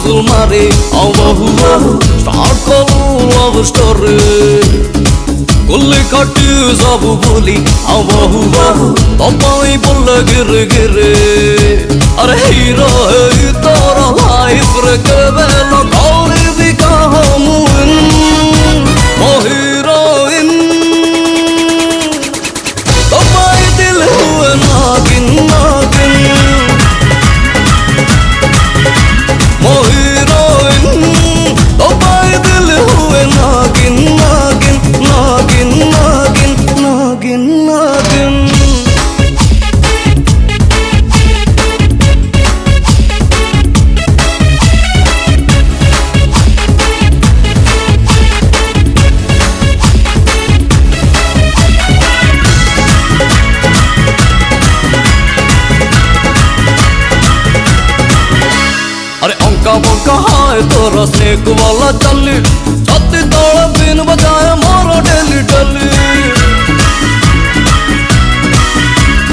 Zulmari, Allahu start kalu love story. Kulli katti sabu boli, Allahu topai bolla gir. Are hero hai tora life re kevela kauri di kahamun. Oh heroine, topai dil hue nagin. बंका हाय तोरा snake वाला चली छत्ती तोड़ बिन बजाए मोरो daily डली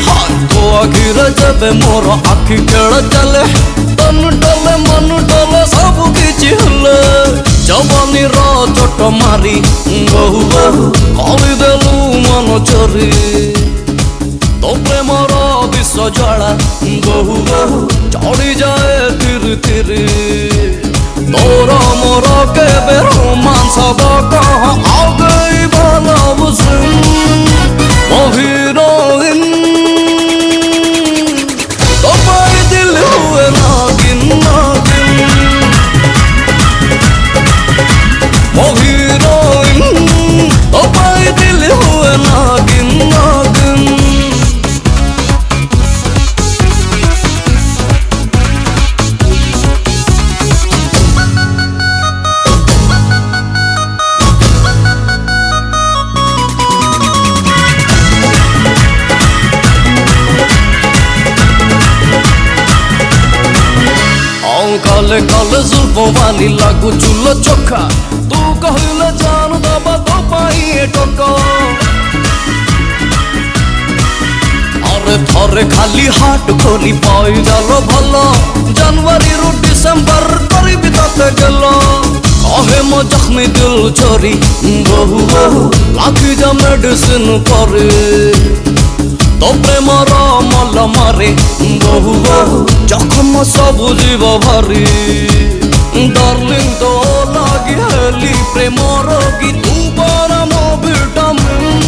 हाय तो आखिर जब मोरो आखी केड़ चले तन डले मन डले सब किछि हले जवानी रो चोट मारी बहु कवि देलु मन चोरी तो प्रेमर विश्व ज्वाला बहु चढ़ी जाए तिर तोरा मोर के रोमांस कह आ गई हीरोइन तो दिल हुए नागिन हीरोइन तो दिल हुए नागिन काले काले जुल्फों वाली लागू चूल्हा चोखा तू कहले जान दबा तो पाई टोका अरे थरे खाली हाट खोली पाई जालो भलो जनवरी रु डिसेंबर करी बिताते गेलो कहे मो जख्मी दिल चोरी बहु लागी जा मेडिसिन करे तो प्रेमर मल मारे बहु जखम सब जीव भारी डार्लिंग तो लगी हेली प्रेमर की तू परम विटामिन